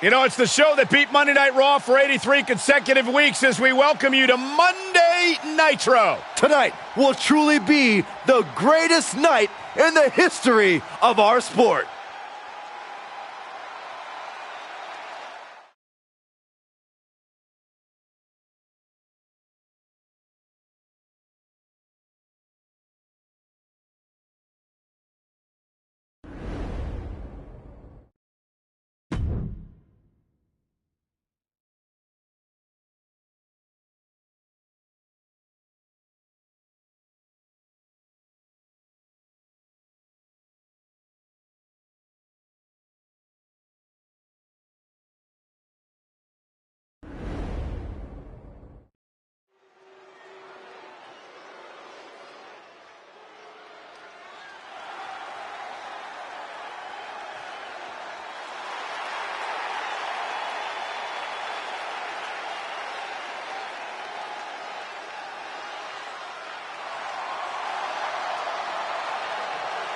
You know, it's the show that beat Monday Night Raw for 83 consecutive weeks as we welcome you to Monday Nitro. Tonight will truly be the greatest night in the history of our sport.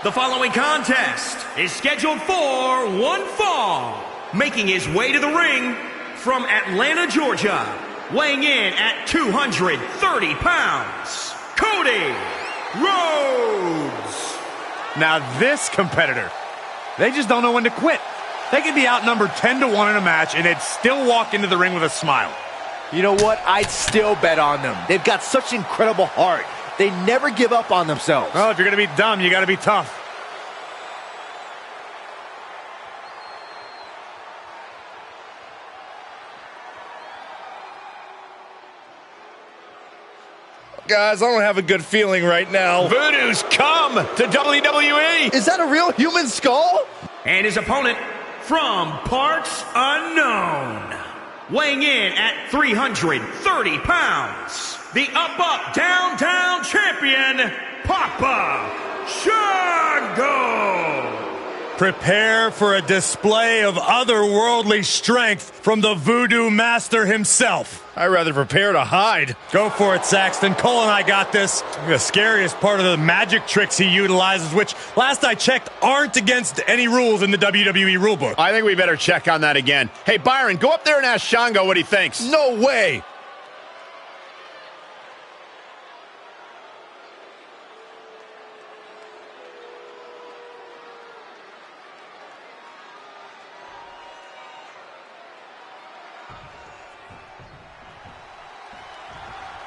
The following contest is scheduled for one fall. Making his way to the ring from Atlanta, Georgia, weighing in at 230 pounds, Cody Rhodes. Now this competitor, they just don't know when to quit. They could be outnumbered 10-1 in a match and they'd still walk into the ring with a smile. You know what? I'd still bet on them. They've got such incredible heart. They never give up on themselves. Well, if you're going to be dumb, you got to be tough. Guys, I don't have a good feeling right now. Voodoo's come to WWE. Is that a real human skull? And his opponent from parts unknown, weighing in at 330 pounds, the up, down, down champion, Papa Shango. Prepare for a display of otherworldly strength from the Voodoo Master himself. I'd rather prepare to hide. Go for it, Saxton. Cole and I got this. The scariest part of the magic tricks he utilizes, which, last I checked, aren't against any rules in the WWE rulebook. I think we better check on that again. Hey, Byron, go up there and ask Shango what he thinks. No way.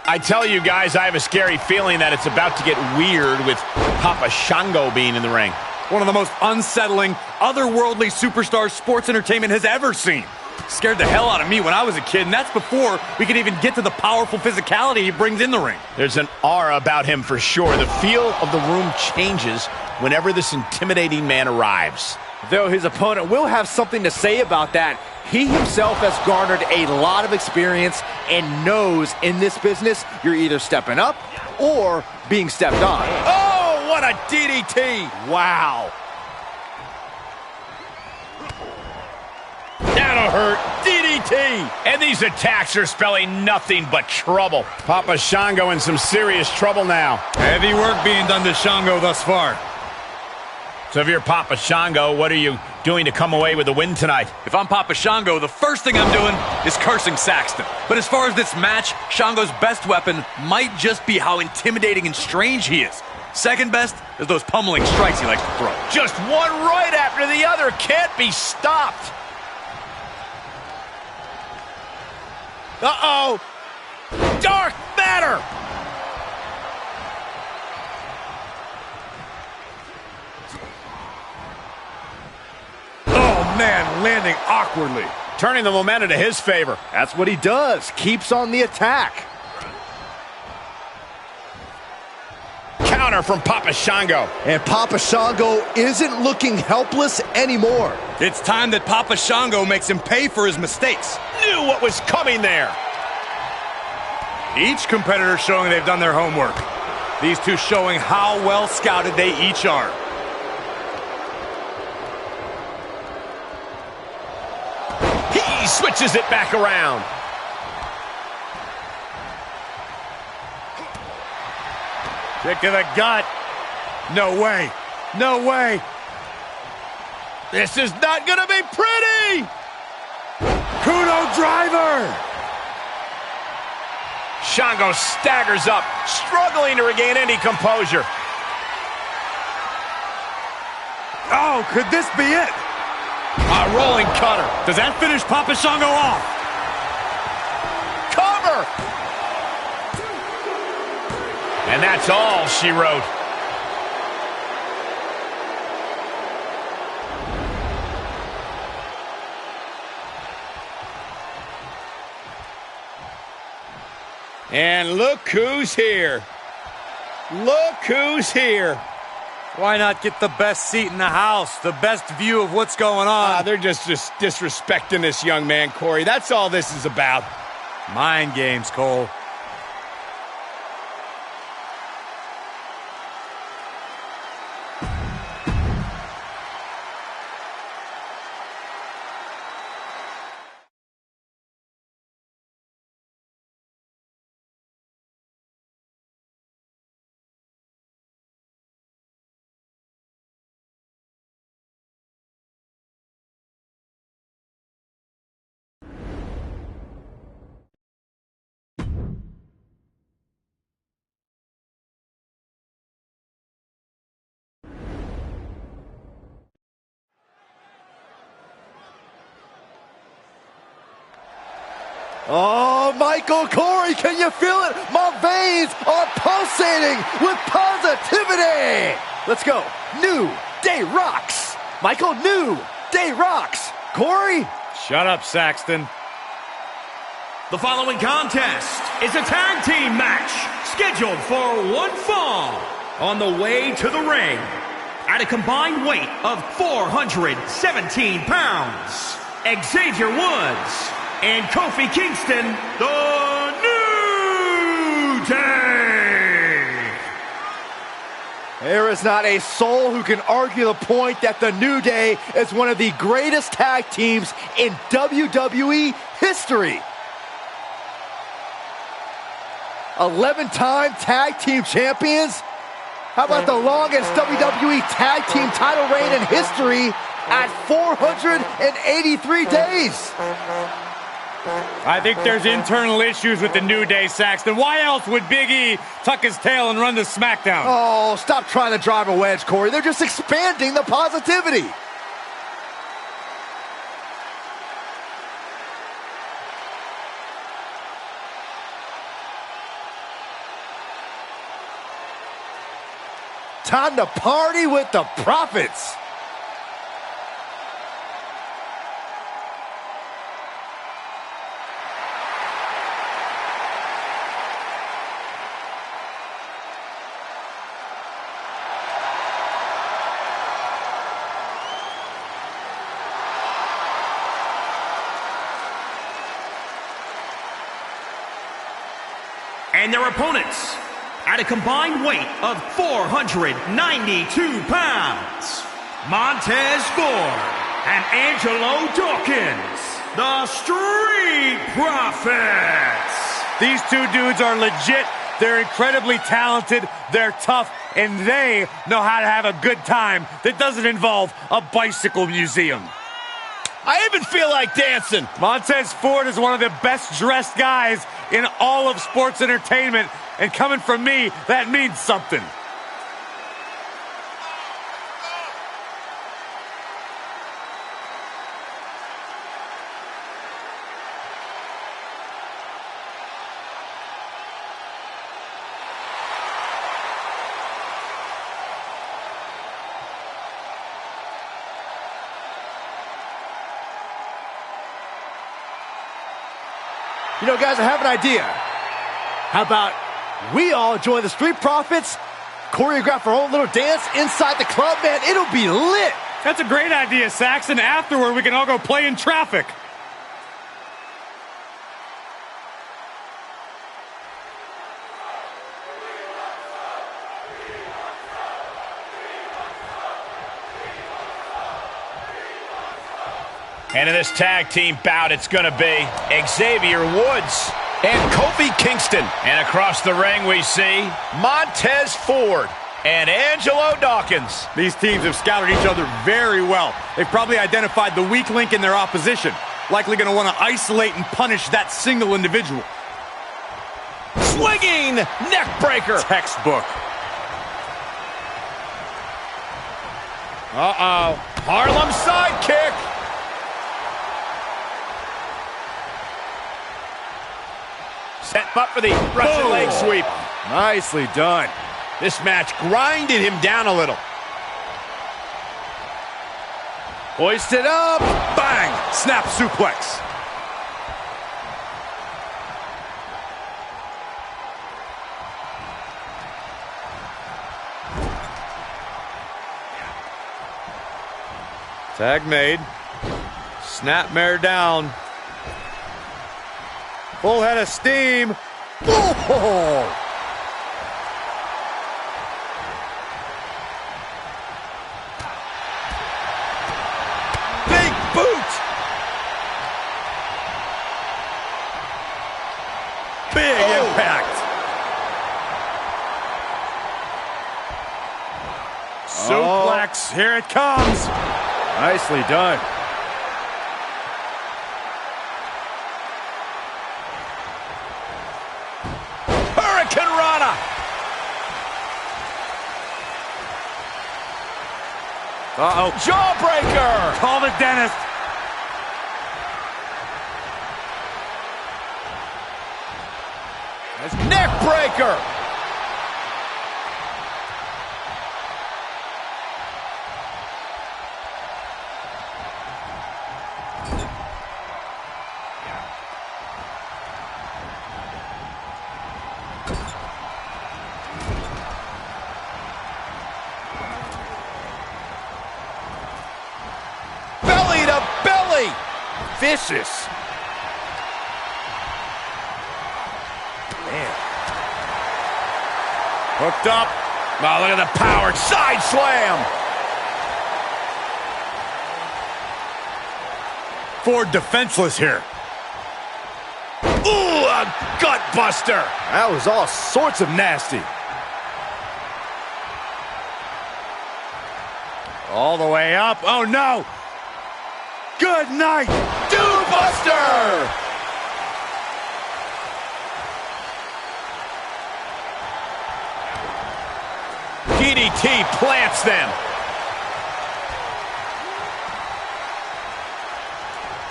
I tell you guys, I have a scary feeling that it's about to get weird with Papa Shango being in the ring. One of the most unsettling, otherworldly superstars sports entertainment has ever seen. Scared the hell out of me when I was a kid, and that's before we could even get to the powerful physicality he brings in the ring. There's an aura about him for sure. The feel of the room changes whenever this intimidating man arrives. Though his opponent will have something to say about that. He himself has garnered a lot of experience and knows in this business you're either stepping up or being stepped on. Oh, what a DDT! Wow. That'll hurt. DDT! And these attacks are spelling nothing but trouble. Papa Shango in some serious trouble now. Heavy work being done to Shango thus far. So if you're Papa Shango, what are you doing to come away with a win tonight? If I'm Papa Shango, the first thing I'm doing is cursing Saxton. But as far as this match, Shango's best weapon might just be how intimidating and strange he is. Second best is those pummeling strikes he likes to throw. Just one right after the other. Can't be stopped. Uh-oh. Dark matter. Man, landing awkwardly. Turning the momentum to his favor. That's what he does. Keeps on the attack. Counter from Papa Shango. And Papa Shango isn't looking helpless anymore. It's time that Papa Shango makes him pay for his mistakes. Knew what was coming there. Each competitor showing they've done their homework. These two showing how well scouted they each are. He switches it back around. Kick to the gut. No way. No way. This is not going to be pretty. Kudo driver! Shango staggers up, struggling to regain any composure. Oh, could this be it? A rolling cutter. Does that finish Papa Shango off? Cover! And that's all she wrote. And look who's here. Look who's here. Why not get the best seat in the house, the best view of what's going on? They're just disrespecting this young man, Corey. That's all this is about. Mind games, Cole. Oh, Michael, Corey, can you feel it? My veins are pulsating with positivity. Let's go. New Day rocks. Michael, new Day rocks. Corey? Shut up, Saxton. The following contest is a tag team match scheduled for one fall. On the way to the ring, at a combined weight of 417 pounds, Xavier Woods and Kofi Kingston, the New Day. There is not a soul who can argue the point that the New Day is one of the greatest tag teams in WWE history. 11-time tag team champions. How about the longest WWE tag team title reign in history at 483 days? I think there's internal issues with the New Day, Saxton. Why else would Big E tuck his tail and run the SmackDown? Oh, stop trying to drive a wedge, Corey. They're just expanding the positivity. Time to party with the Prophets. And their opponents, at a combined weight of 492 pounds, Montez Ford and Angelo Dawkins, the Street Profits. These two dudes are legit. They're incredibly talented. They're tough. And they know how to have a good time that doesn't involve a bicycle museum. I even feel like dancing. Montez Ford is one of the best dressed guys in all of sports entertainment. And coming from me, that means something. You know, guys, I have an idea. How about we all join the Street Profits, choreograph our own little dance inside the club, man? It'll be lit. That's a great idea, Saxon. Afterward, we can all go play in traffic. And in this tag team bout, it's going to be Xavier Woods and Kofi Kingston. And across the ring, we see Montez Ford and Angelo Dawkins. These teams have scouted each other very well. They've probably identified the weak link in their opposition. likely going to want to isolate and punish that single individual. Swinging neck breaker. Textbook. Uh-oh. Harlem sidekick. Set up for the Russian leg sweep. Nicely done. This match grinded him down a little. Hoisted up. Bang! Snap suplex. Tag made. Snapmare down. Full head of steam. Oh! Big boot. Big impact. Suplex. Here it comes. Nicely done. Hurricane Rana. Uh-oh. Jawbreaker. Call the dentist. Neck breaker. Belly to belly. Vicious. Man. Hooked up. Oh, look at the power. Side slam. Ford defenseless here. Ooh, a gut buster. That was all sorts of nasty. All the way up. Oh, no. Good night. Dude buster. DDT plants them.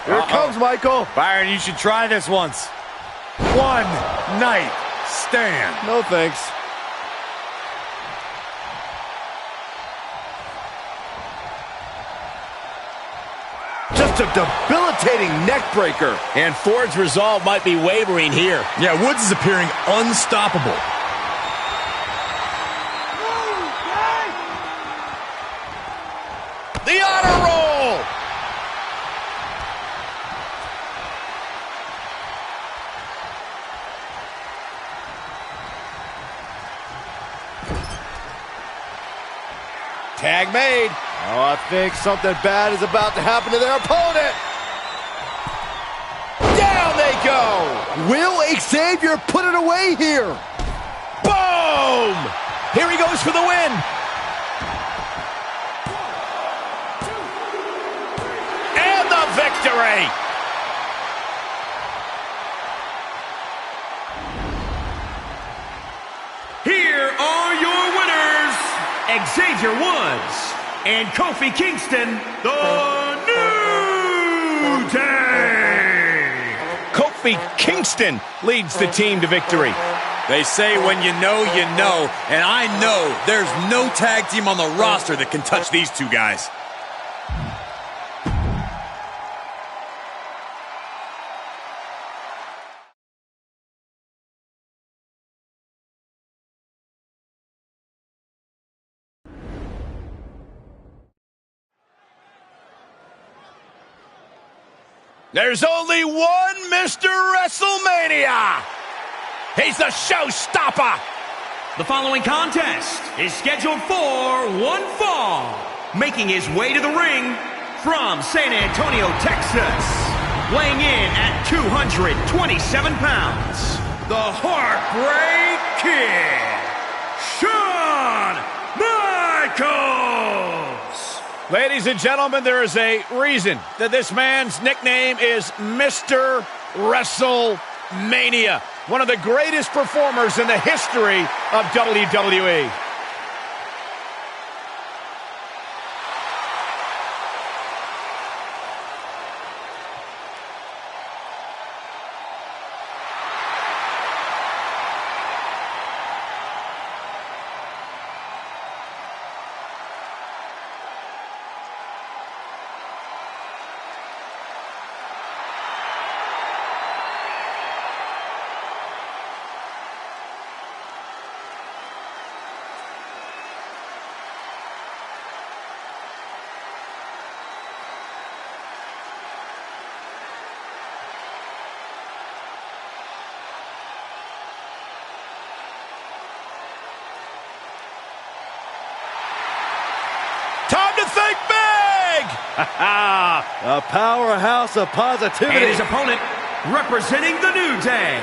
Here it comes, Michael. Byron, you should try this once. One night stand. No thanks. Just a debilitating neck breaker. And Ford's resolve might be wavering here. Yeah, Woods is appearing unstoppable. The honor roll. Tag made. Oh, I think something bad is about to happen to their opponent. Down they go. Will Xavier put it away here? Boom! Here he goes for the win. And the victory. Here are your winners, Xavier Woods and Kofi Kingston, the New Day. Kofi Kingston leads the team to victory. They say when you know, and I know there's no tag team on the roster that can touch these two guys. There's only one Mr. WrestleMania. He's the showstopper. The following contest is scheduled for one fall. Making his way to the ring from San Antonio, Texas. Weighing in at 227 pounds. The Heartbreak Kid, Shawn Michaels. Ladies and gentlemen, there is a reason that this man's nickname is Mr. WrestleMania. One of the greatest performers in the history of WWE. Time to think big! A powerhouse of positivity. And his opponent, representing the New Day,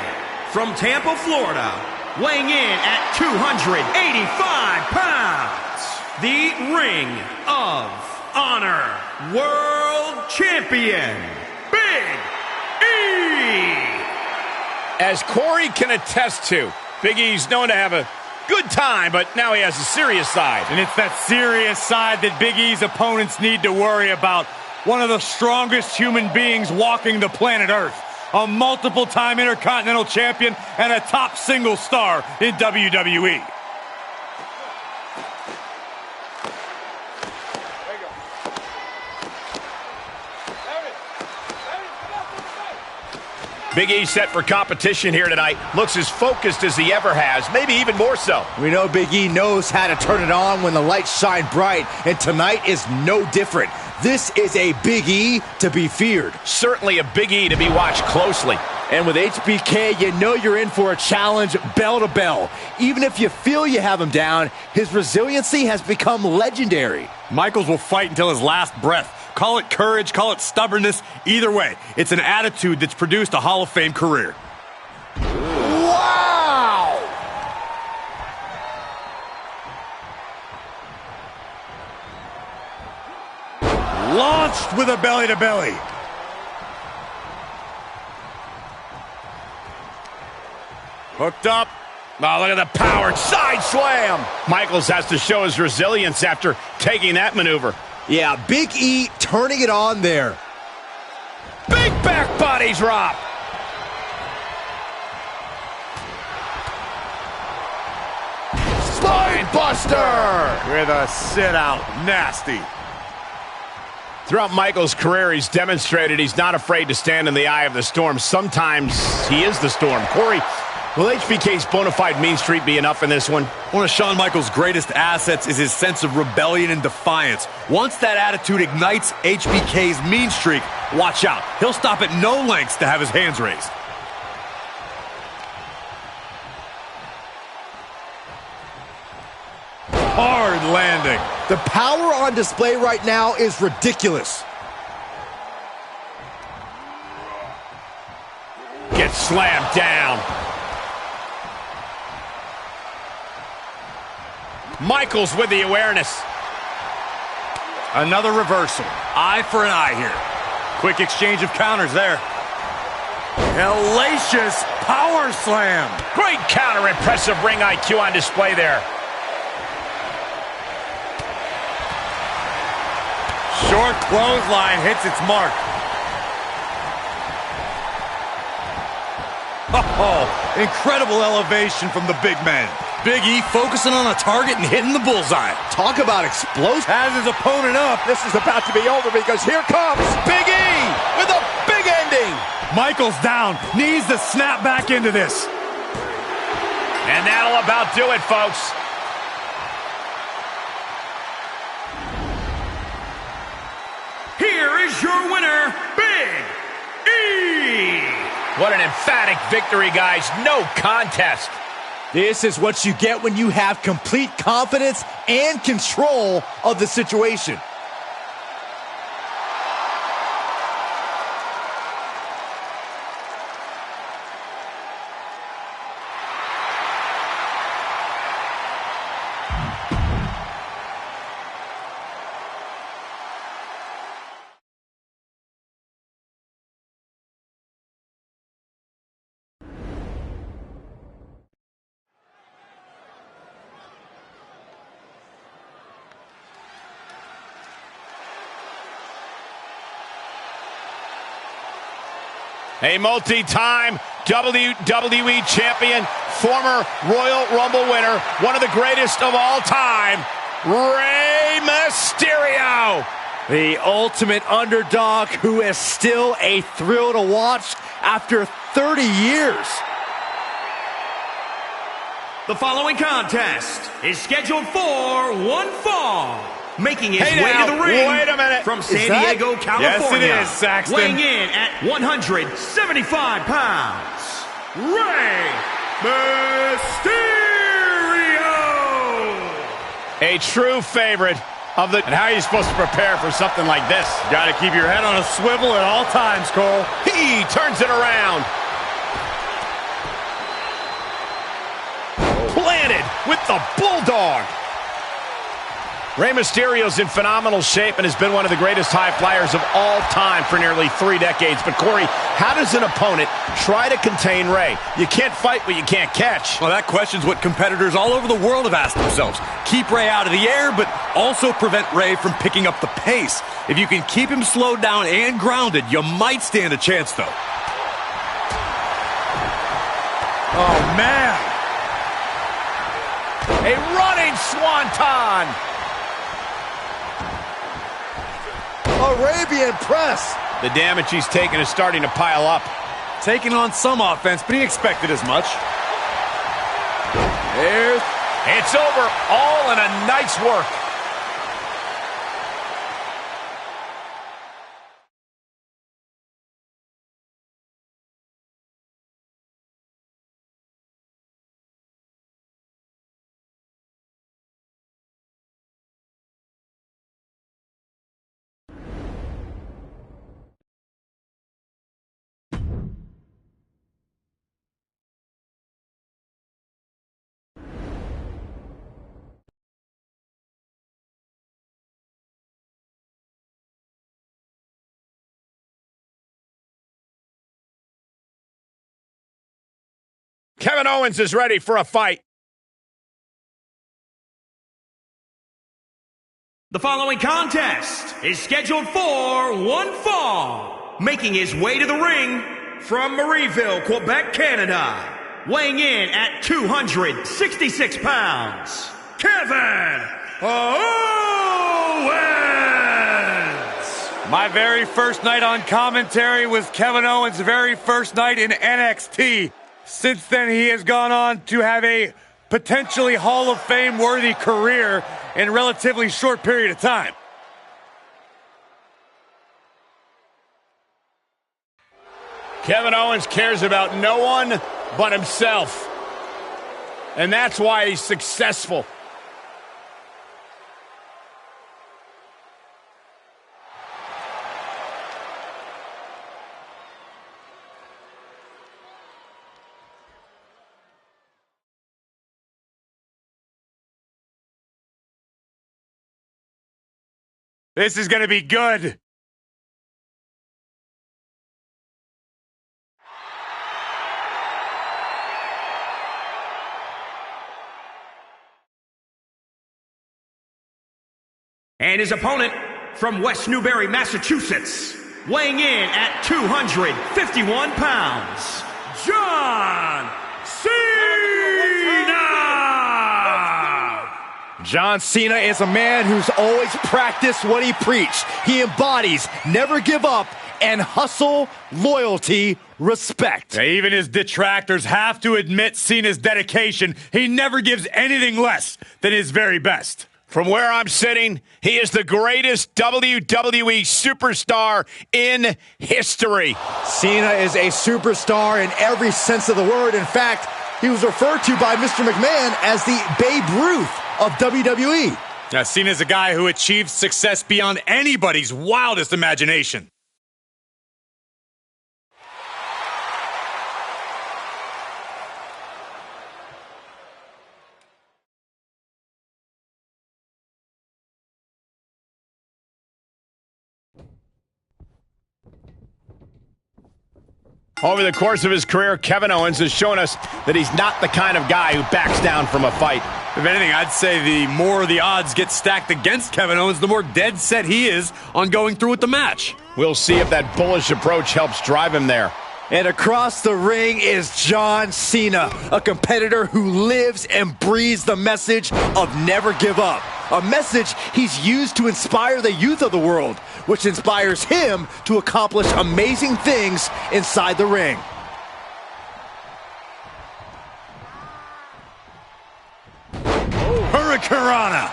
from Tampa, Florida, weighing in at 285 pounds, the Ring of Honor World Champion, Big E! As Corey can attest to, Big E's known to have a good time, but now he has a serious side. And it's that serious side that Big E's opponents need to worry about. One of the strongest human beings walking the planet Earth. A multiple-time Intercontinental Champion and a top single star in WWE. Big E set for competition here tonight. Looks as focused as he ever has, maybe even more so. We know Big E knows how to turn it on when the lights shine bright, and tonight is no different. This is a Big E to be feared. Certainly a Big E to be watched closely. And with HBK, you know you're in for a challenge bell to bell. Even if you feel you have him down, his resiliency has become legendary. Michaels will fight until his last breath. Call it courage, call it stubbornness. Either way, it's an attitude that's produced a Hall of Fame career. Wow! Launched with a belly-to-belly. Hooked up. Oh, look at the power. Side slam. Michaels has to show his resilience after taking that maneuver. Yeah, Big E turning it on there. Big back body drop. Spine buster! With a sit-out. Nasty. Throughout Michaels' career, he's demonstrated he's not afraid to stand in the eye of the storm. Sometimes he is the storm. Corey, will HBK's bona fide mean streak be enough in this one? One of Shawn Michaels' greatest assets is his sense of rebellion and defiance. Once that attitude ignites HBK's mean streak, watch out. He'll stop at no lengths to have his hands raised. Hard landing. The power on display right now is ridiculous. Gets slammed down. Michaels with the awareness. Another reversal. Eye for an eye here. Quick exchange of counters there. Hellacious power slam. Great counter. Impressive ring IQ on display there. Short clothesline hits its mark. Oh, incredible elevation from the big man. Big E focusing on a target and hitting the bullseye. Talk about explosive. Has his opponent up. This is about to be over because here comes Big E with a big ending. Michaels down. Needs to snap back into this. And that'll about do it, folks. Here is your winner, Big E! What an emphatic victory, guys. No contest. This is what you get when you have complete confidence and control of the situation. A multi-time WWE champion, former Royal Rumble winner, one of the greatest of all time, Rey Mysterio. The ultimate underdog who is still a thrill to watch after 30 years. The following contest is scheduled for one fall. Making his way to the ring wait a minute. from San Diego, California. Yes, it is, Saxton. Weighing in at 175 pounds, Rey Mysterio. A true favorite of the... And how are you supposed to prepare for something like this? Got to keep your head on a swivel at all times, Cole. He turns it around. Planted with the Bulldog. Rey Mysterio's in phenomenal shape and has been one of the greatest high flyers of all time for nearly 3 decades. But Corey, how does an opponent try to contain Rey? You can't fight what you can't catch. Well, that question's what competitors all over the world have asked themselves. Keep Rey out of the air, but also prevent Rey from picking up the pace. If you can keep him slowed down and grounded, you might stand a chance, though. Oh, man. A running swanton. Arabian press. The damage he's taken is starting to pile up. Taking on some offense, but he expected as much. It's over, all in a nice work. Kevin Owens is ready for a fight. The following contest is scheduled for one fall. Making his way to the ring from Marieville, Quebec, Canada. Weighing in at 266 pounds, Kevin Owens. My very first night on commentary was Kevin Owens' very first night in NXT. Since then, he has gone on to have a potentially Hall of Fame-worthy career in a relatively short period of time. Kevin Owens cares about no one but himself. And that's why he's successful. This is going to be good. And his opponent from West Newbury, Massachusetts, weighing in at 251 pounds, John Cena! John Cena is a man who's always practiced what he preached. He embodies never give up and hustle, loyalty, respect. Even his detractors have to admit Cena's dedication. He never gives anything less than his very best. From where I'm sitting, he is the greatest WWE superstar in history. Cena is a superstar in every sense of the word. In fact, he was referred to by Mr. McMahon as the Babe Ruth of WWE. Now, Cena's a guy who achieved success beyond anybody's wildest imagination. Over the course of his career, Kevin Owens has shown us that he's not the kind of guy who backs down from a fight. If anything, I'd say the more the odds get stacked against Kevin Owens, the more dead set he is on going through with the match. We'll see if that bullish approach helps drive him there. And across the ring is John Cena, a competitor who lives and breathes the message of never give up. A message he's used to inspire the youth of the world, which inspires him to accomplish amazing things inside the ring. Hurricanrana.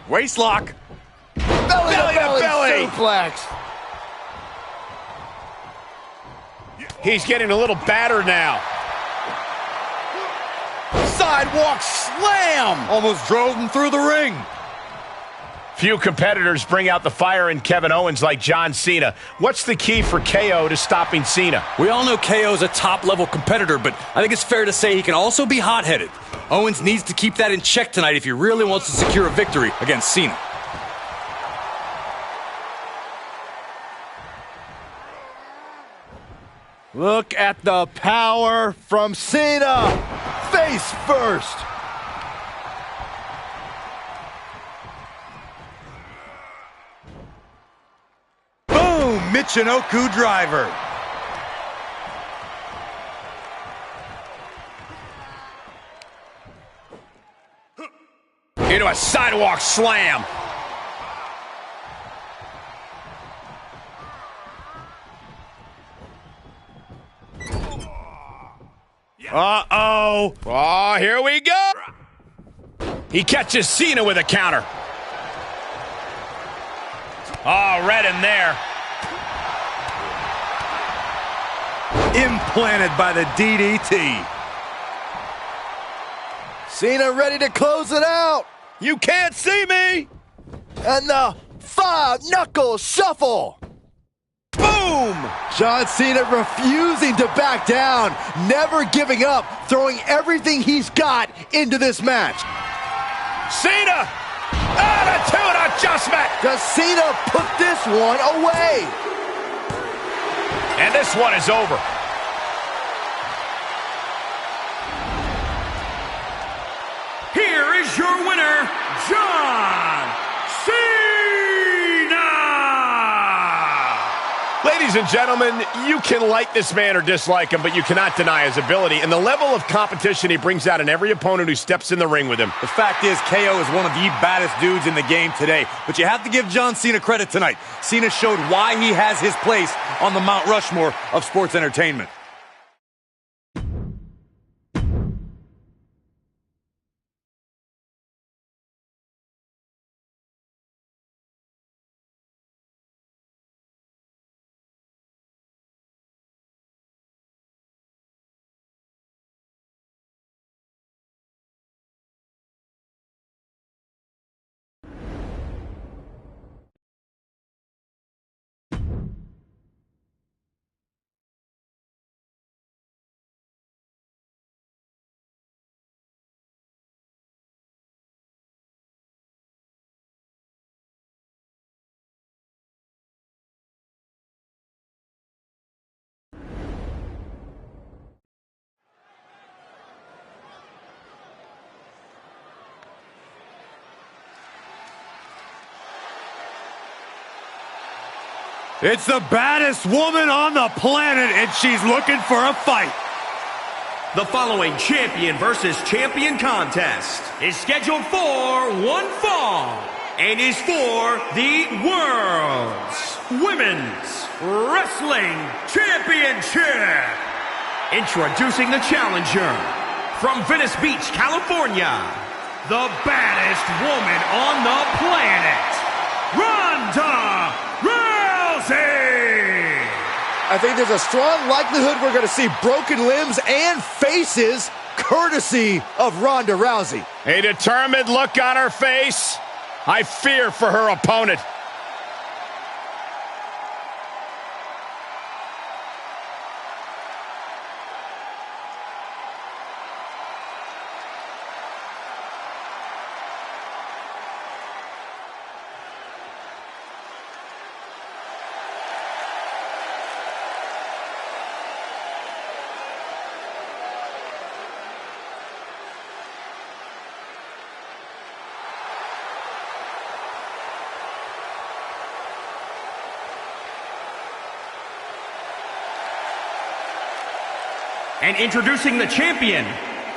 Waistlock. Belly to belly suplex. He's getting a little battered now. Sidewalk slam. Almost drove him through the ring. Few competitors bring out the fire in Kevin Owens like John Cena. What's the key for KO to stopping Cena? We all know KO is a top-level competitor, but I think it's fair to say he can also be hot-headed. Owens needs to keep that in check tonight if he really wants to secure a victory against Cena. Look at the power from Cena. Face first. Boom! Michinoku driver. Into a sidewalk slam. Uh-oh. Oh, here we go. He catches Cena with a counter. Oh, red in there. Implanted by the DDT. Cena ready to close it out. You can't see me. And the five-knuckle shuffle. Boom! John Cena refusing to back down, never giving up, throwing everything he's got into this match. Cena! Attitude adjustment! Does Cena put this one away? And this one is over. Here is your winner, John Cena! Ladies and gentlemen, you can like this man or dislike him, but you cannot deny his ability and the level of competition he brings out in every opponent who steps in the ring with him. The fact is, KO is one of the baddest dudes in the game today, but you have to give John Cena credit tonight. Cena showed why he has his place on the Mount Rushmore of sports entertainment. It's the baddest woman on the planet, and she's looking for a fight. The following champion versus champion contest is scheduled for one fall and is for the World's Women's Wrestling Championship. Introducing the challenger from Venice Beach, California, the baddest woman on the planet, Ronda Rousey! I think there's a strong likelihood we're going to see broken limbs and faces courtesy of Ronda Rousey. A determined look on her face. I fear for her opponent. And introducing the champion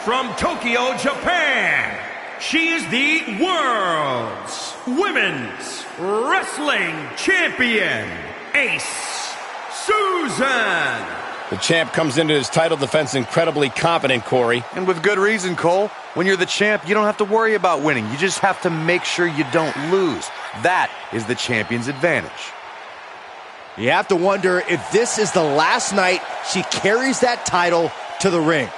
from Tokyo, Japan. She is the world's Women's Wrestling Champion, Ace Susan. The champ comes into his title defense incredibly confident, Corey. And with good reason, Cole. When you're the champ, you don't have to worry about winning. You just have to make sure you don't lose. That is the champion's advantage. You have to wonder if this is the last night she carries that title to the ring.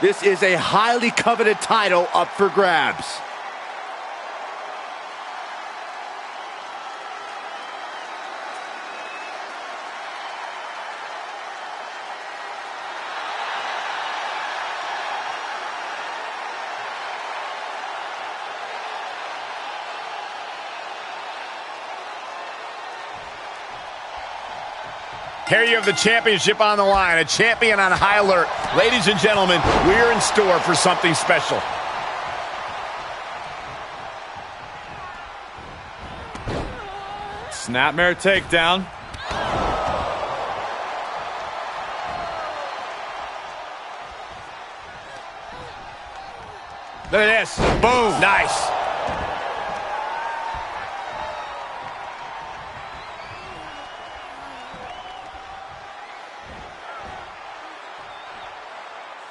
This is a highly coveted title up for grabs. Here you have the championship on the line, a champion on high alert. Ladies and gentlemen, we're in store for something special. Snapmare takedown. Look at this. Boom. Nice.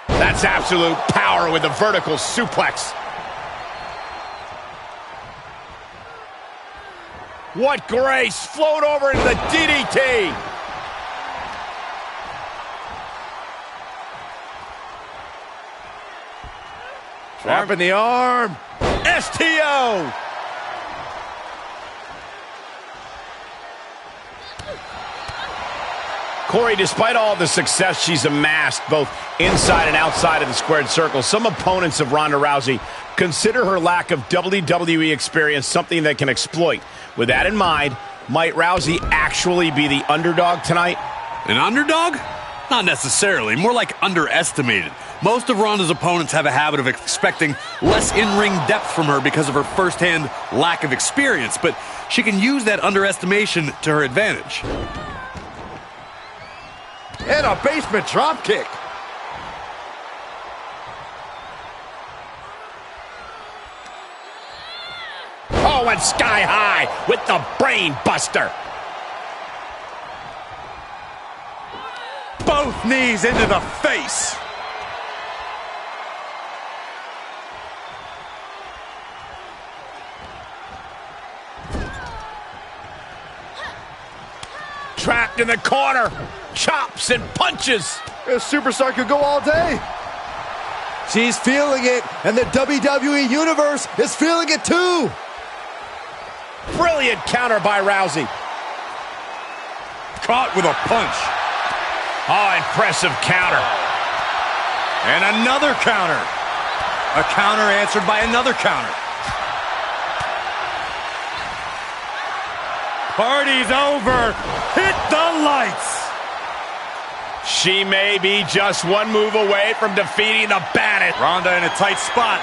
That's absolute power with a vertical suplex. What grace. Float over into the DDT. Trapping the arm. STO. Corey, despite all the success she's amassed, both inside and outside of the squared circle, some opponents of Ronda Rousey consider her lack of WWE experience something they can exploit. With that in mind, might Rousey actually be the underdog tonight? An underdog? Not necessarily. More like underestimated. Most of Ronda's opponents have a habit of expecting less in-ring depth from her because of her firsthand lack of experience, but she can use that underestimation to her advantage. And a basement dropkick. Oh, and sky high with the brain buster. Both knees into the face. Trapped in the corner. Chops and punches. This superstar could go all day. She's feeling it, and the WWE Universe is feeling it too. Brilliant counter by Rousey. Caught with a punch. Oh, impressive counter. And another counter. A counter answered by another counter. Party's over. Hit the lights. She may be just one move away from defeating the Bandit. Ronda in a tight spot.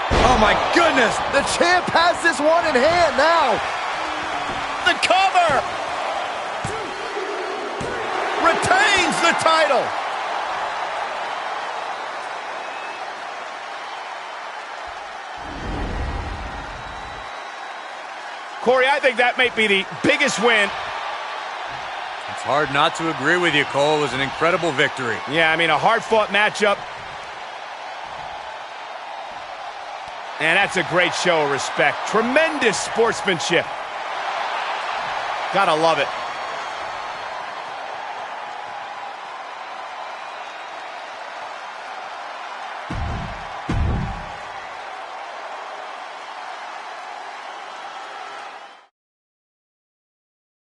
Oh my goodness, the champ has this one in hand now. The cover. Retains the title. Corey, I think that may be the biggest win. It's hard not to agree with you, Cole. It was an incredible victory. Yeah, I mean, a hard-fought matchup. And that's a great show of respect. Tremendous sportsmanship. Gotta love it.